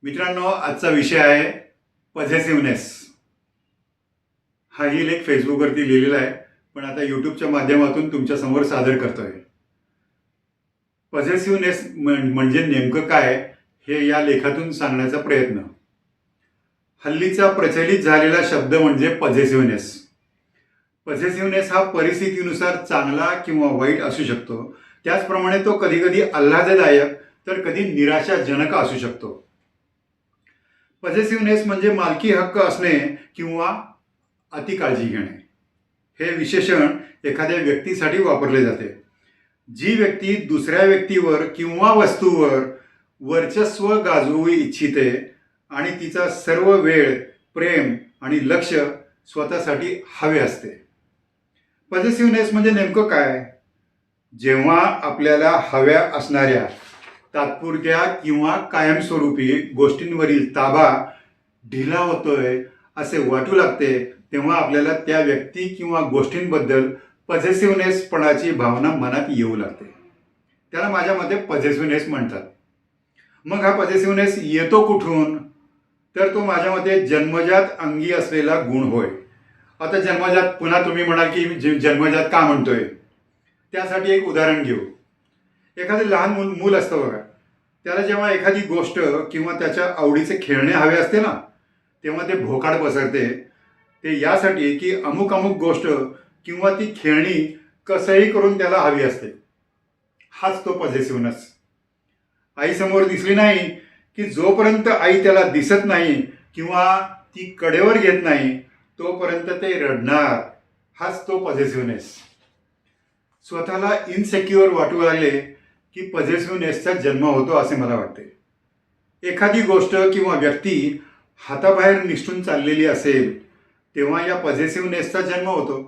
मित्रांनो, आजचा विषय आहे पॉझिटिव्हनेस. हाही लेख फेसबुकवरती लिहिलेला आहे, पण आता यूट्यूबच्या माध्यमातून तुमच्यासमोर सादर करतोय. पॉझिटिव्हनेस म्हणजे नेमकं काय हे या लेखातून सांगण्याचा प्रयत्न. हल्लीचा प्रचलित झालेला शब्द म्हणजे पॉझिटिव्हनेस. पॉझिटिव्हनेस हा परिस्थितीनुसार चांगला किंवा वाईट असू शकतो. त्याचप्रमाणे तो कधी कधी आल्हाददायक तर कधी निराशाजनक असू शकतो. पॉझिटिव्हनेस म्हणजे मालकी हक्क असणे किंवा अति काळजी घेणे. हे विशेषण एखाद्या व्यक्तीसाठी वापरले जाते. जी व्यक्ती दुसऱ्या व्यक्तीवर किंवा वस्तूवर वर्चस्व गाजवू इच्छिते आणि तिचा सर्व वेळ, प्रेम आणि लक्ष स्वतःसाठी हवे असते. पॉझिटिव्हनेस म्हणजे नेमकं काय? जेव्हा आपल्याला हव्या असणाऱ्या तात्पुरत्या किंवा कायमस्वरूपी गोष्टींवरील ताबा ढिला होतोय असे वाटू लागते, तेव्हा आपल्याला त्या व्यक्ती किंवा गोष्टींबद्दल पॉझिटिव्हनेसपणाची भावना मनात येऊ लागते. त्याला माझ्या मते पॉझिटिव्हनेस म्हणतात. मग हा पॉझिटिव्हनेस येतो कुठून? तर तो माझ्या मते जन्मजात अंगी असलेला गुण होय. आता जन्मजात, पुन्हा तुम्ही म्हणाल की जन्मजात का म्हणतोय? त्यासाठी एक उदाहरण घेऊ. एखादं लहान मूल असतं बघा, त्याला जेव्हा एखादी गोष्ट किंवा त्याच्या आवडीचे खेळणे हवे असते ना, तेव्हा ते भोकाड पसरते. ते यासाठी की अमुक अमुक गोष्ट किंवा ती खेळणी कसंही करून त्याला हवी असते. हाच तो पॉझिटिव्हनेस. आईसमोर दिसली नाही की जोपर्यंत आई त्याला दिसत नाही किंवा ती कडेवर घेत नाही तोपर्यंत ते रडणार. हाच तो पॉझिटिव्हनेस. स्वतःला इनसेक्युअर वाटू लागले की पॉझिटिव्हनेसचा जन्म होतो असे मला वाटते. एखादी गोष्ट किंवा व्यक्ती हाताबाहेर निसटून चाललेली असेल तेव्हा या पॉझिटिव्हनेसचा जन्म होतो.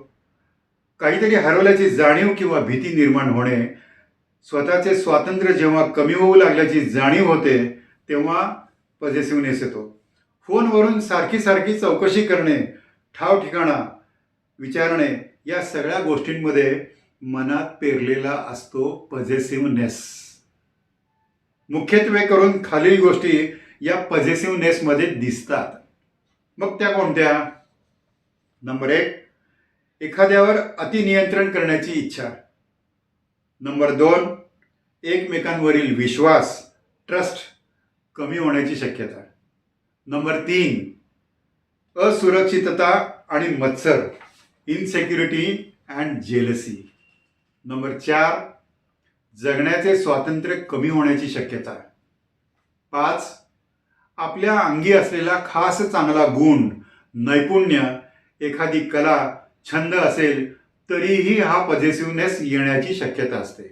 काहीतरी हरवल्याची जाणीव किंवा भीती निर्माण होणे, स्वतःचे स्वातंत्र्य जेव्हा कमी होऊ लागल्याची जाणीव होते तेव्हा पॉझिटिव्हनेस येतो. फोनवरून सारखी सारखी चौकशी करणे, ठाव ठिकाणा विचारणे, या सगळ्या गोष्टींमध्ये मनात पेरलेला असतो पॉझिटिव्हनेस. मुख्यत्वे करून खालील गोष्टी या पॉझिटिव्हनेसमध्ये दिसतात. मग त्या कोणत्या? नंबर 1, एखाद्यावर अतिनियंत्रण करण्याची इच्छा. नंबर 2, एकमेकांवरील विश्वास, ट्रस्ट कमी होण्याची शक्यता. नंबर 3, असुरक्षितता आणि मत्सर, इनसेक्युरिटी अँड जेलसी. नंबर 4, जगण्याचे स्वातंत्र्य कमी होण्याची शक्यता. 5, आपल्या अंगी असलेला खास चांगला गुण, नैपुण्य, एखादी कला, छंद असेल तरीही हा पॉझिटिव्हनेस येण्याची शक्यता असते.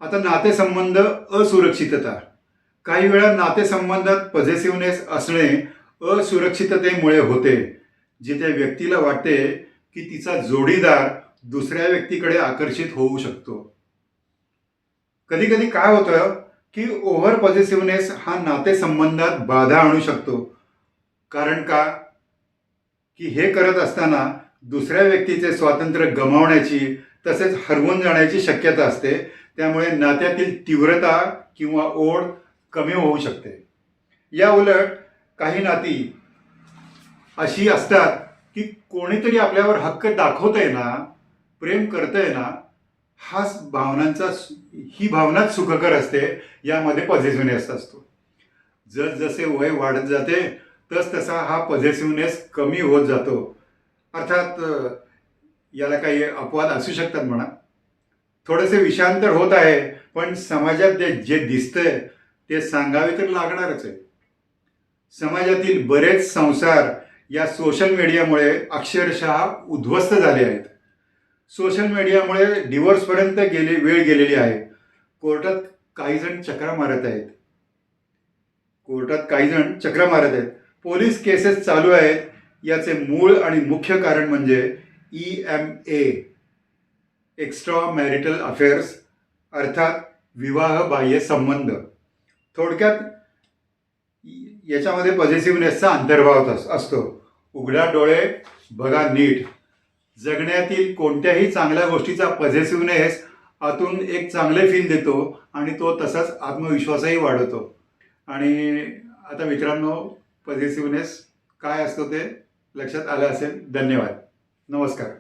आता नातेसंबंध, असुरक्षितता. काही वेळा नातेसंबंधात पॉझिटिव्हनेस असणे असुरक्षिततेमुळे होते, जिथे व्यक्तीला वाटते की तिचा जोडीदार दुसऱ्या व्यक्तीकडे आकर्षित होऊ शकतो. कधी कधी काय होतं की ओव्हर पॉझिटिव्हनेस हा नातेसंबंधात बाधा आणू शकतो. कारण का? की हे करत असताना दुसऱ्या व्यक्तीचे स्वातंत्र्य गमावण्याची तसेच हरवून जाण्याची शक्यता असते. त्यामुळे नात्यातील तीव्रता किंवा ओढ कमी होऊ शकते. या उलट काही नाती अशी असतात की कोणीतरी आपल्यावर हक्क दाखवतंय ना, प्रेम करतंय ना, ही भावनाच सुखकर असते. यामध्ये पॉझिटिव्हनेस असतो. जसजसे वय वाढत जाते तसा हा पॉझिटिव्हनेस कमी होत जातो. अर्थात याला काही अपवाद असू शकतात म्हणा. थोडेसे विषांतर होत आहे, पण समाजात जे दिसतंय ते सांगावे तर लागणारच आहे. समाजातील बरेच संसार या सोशल मीडियामुळे अक्षरशः उद्ध्वस्त झाले आहेत. सोशल मीडियामुळे डिवोर्सपर्यंत वेळ गेलेली आहे. कोर्टात काही जण चक्रा मारत आहेत. पोलीस केसेस चालू आहेत. याचे मूळ आणि मुख्य कारण म्हणजे EMA, एक्स्ट्रा मॅरिटल अफेअर्स, अर्थात विवाहबाह्य संबंध. थोडक्यात याच्यामध्ये पॉझिटिव्हनेसचा अंतर्भाव असतो. उघडा डोळे बघा नीट. जगण्यातील कोणत्याही चांगल्या गोष्टीचा पॉझिटिव्हनेस आतून एक चांगले फील देतो आणि तो तसाच आत्मविश्वासही वाढवतो. आणि आता मित्रांनो, पॉझिटिव्हनेस काय असतो ते लक्षात आलं असेल. धन्यवाद. नमस्कार.